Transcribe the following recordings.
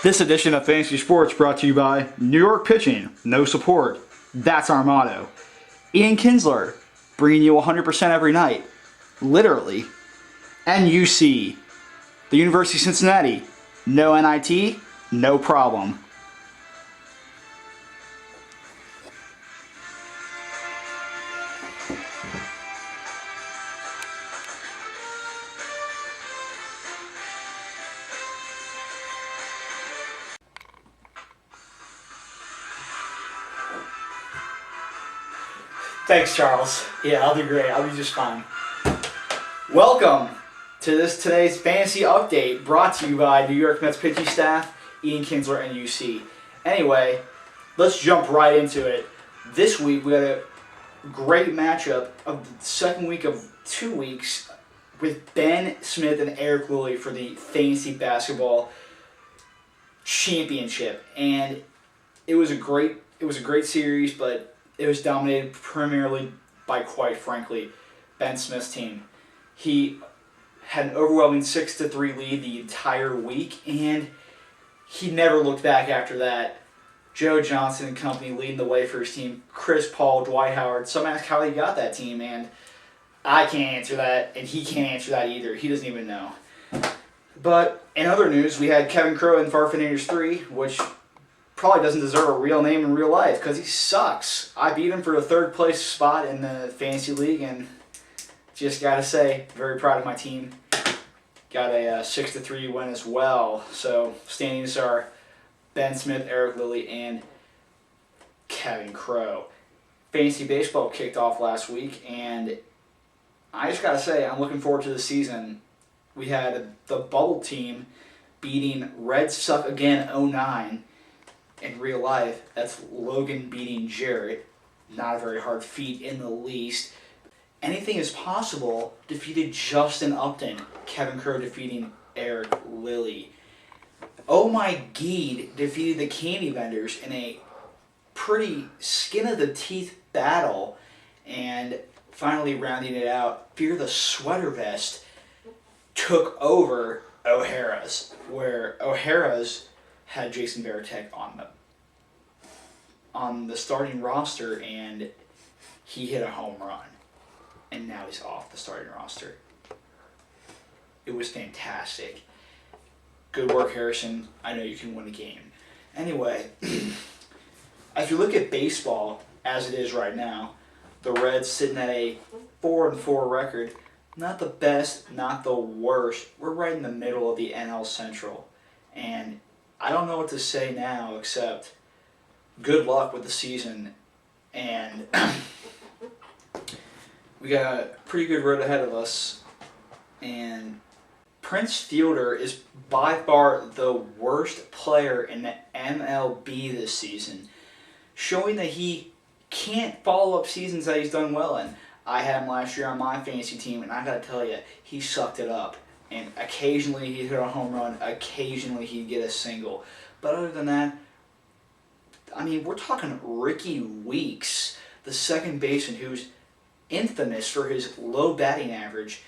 This edition of Fantasy Sports brought to you by New York Pitching, no support. That's our motto. Ian Kinsler, bringing you 100% every night. Literally. And UC, the University of Cincinnati, no NIT, no problem. Thanks, Charles. Yeah, I'll do great. I'll be just fine. Welcome to today's fantasy update brought to you by New York Mets pitching staff, Ian Kinsler, and UC. Anyway, let's jump right into it. This week we had a great matchup of the second week of 2 weeks with Ben Smith and Eric Lilly for the Fantasy Basketball Championship, and it was a great series, but it was dominated primarily by, quite frankly, Ben Smith's team. He had an overwhelming 6-3 lead the entire week, and he never looked back after that. Joe Johnson and company leading the way for his team. Chris Paul, Dwight Howard. Some ask how he got that team, and I can't answer that, and he can't answer that either. He doesn't even know. But in other news, we had Kevin Crow in Farfanators 3, which probably doesn't deserve a real name in real life because he sucks. I beat him for the third place spot in the fantasy league, and just gotta say, very proud of my team. Got a 6-3 win as well. So standings are Ben Smith, Eric Lilly, and Kevin Crow. Fantasy baseball kicked off last week, and I just gotta say, I'm looking forward to the season. We had the bubble team beating Red Sox again 0-9. In real life, that's Logan beating Jarrett. Not a very hard feat in the least. Anything is possible. Defeated Justin Upton. Kevin Crow defeating Eric Lilly. Oh My Geed defeated the Candy Vendors in a pretty skin-of-the-teeth battle. And finally rounding it out, Fear the Sweater Vest took over O'Hara's, where O'Hara's had Jason Varitek on the starting roster, and he hit a home run, and now he's off the starting roster. It was fantastic. Good work, Harrison. I know you can win a game. Anyway, if you look at baseball as it is right now, the Reds sitting at a 4-4 record. Not the best, not the worst. We're right in the middle of the NL Central, and I don't know what to say now except good luck with the season, and we got a pretty good road ahead of us. And Prince Fielder is by far the worst player in the MLB this season, showing that he can't follow up seasons that he's done well in. I had him last year on my fantasy team, and I gotta tell you, he sucked it up. And occasionally he'd hit a home run, occasionally he'd get a single. But other than that, I mean, we're talking Ricky Weeks, the second baseman who's infamous for his low batting average,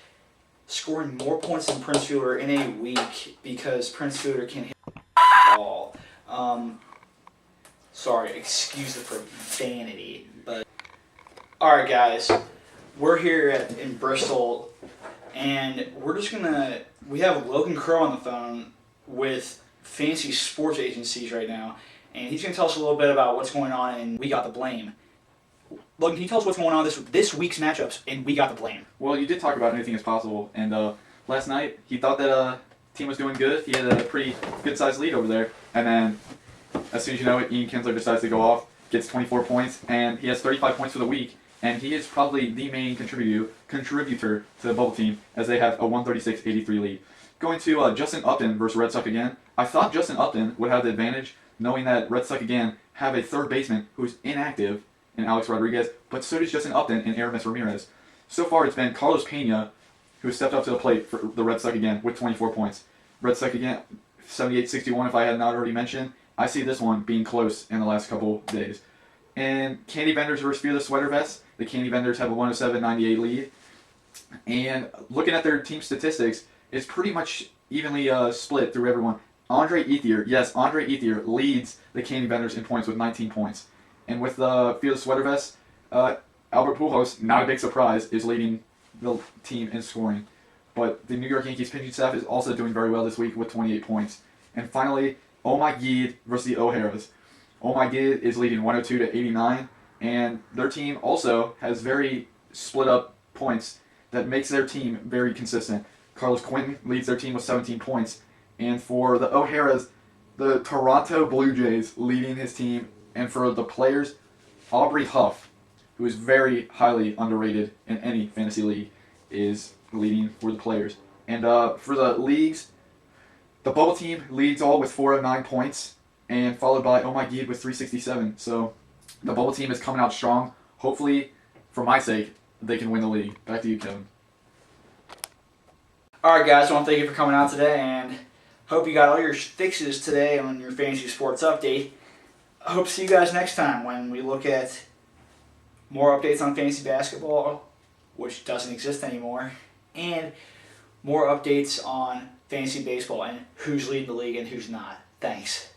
scoring more points than Prince Fielder in a week because Prince Fielder can hit the ball. Sorry, excuse the profanity. But alright guys, we're here in Bristol, and we have Logan Crow on the phone with Fantasy Sports Agencies right now, and he's going to tell us a little bit about what's going on in We Got the Blame. Logan, can you tell us what's going on this week's matchups in We Got the Blame? Well, you did talk about anything is possible, and last night he thought that team was doing good. He had a pretty good-sized lead over there, and then as soon as you know it, Ian Kinsler decides to go off, gets 24 points, and he has 35 points for the week. And he is probably the main contributor to the bubble team, as they have a 136-83 lead. Going to Justin Upton versus Red Sox again. I thought Justin Upton would have the advantage, knowing that Red Sox again have a third baseman who's inactive in Alex Rodriguez, but so does Justin Upton and Aramis Ramirez. So far, it's been Carlos Pena who stepped up to the plate for the Red Sox again with 24 points. Red Sox again, 78-61 if I had not already mentioned. I see this one being close in the last couple days. And Candy Vendors versus Fear the Sweater Vest. The Candy Vendors have a 107-98 lead. And looking at their team statistics, it's pretty much evenly split through everyone. Andre Ethier leads the Candy Vendors in points with 19 points. And with the Field Sweater Vest, Albert Pujols, not a big surprise, is leading the team in scoring. But the New York Yankees pitching staff is also doing very well this week with 28 points. And finally, Oh My Gid versus the O'Haras. Oh My Gid is leading 102 to 89, and their team also has very split up points that makes their team very consistent. Carlos Quinton leads their team with 17 points, and for the O'Haras, the Toronto Blue Jays leading his team, and for the players, Aubrey Huff, who is very highly underrated in any fantasy league, is leading for the players. And for the leagues, the bubble team leads all with 4 of 9 points, and followed by Oh My Gid with 367. So the bubble team is coming out strong. Hopefully, for my sake, they can win the league. Back to you, Kevin. Alright guys, I want to thank you for coming out today, and hope you got all your fixes today on your Fantasy Sports Update. I hope to see you guys next time when we look at more updates on fantasy basketball, which doesn't exist anymore, and more updates on fantasy baseball and who's leading the league and who's not. Thanks.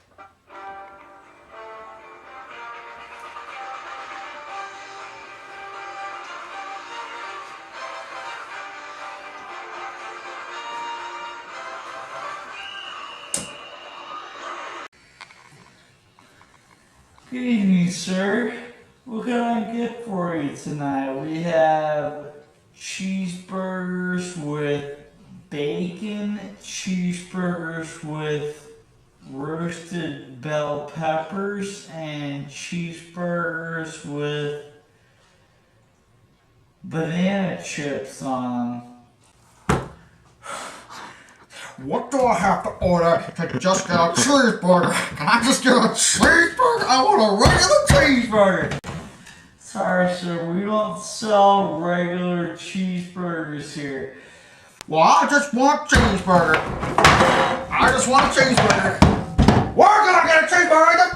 Good evening, sir. What can I get for you tonight? We have cheeseburgers with bacon, cheeseburgers with roasted bell peppers, and cheeseburgers with banana chips on them. What do I have to order to just get a cheeseburger? Can I just get a cheeseburger? I want a regular cheeseburger. Sorry, sir, we don't sell regular cheeseburgers here. Well, I just want a cheeseburger. I just want a cheeseburger. Where can I get a cheeseburger?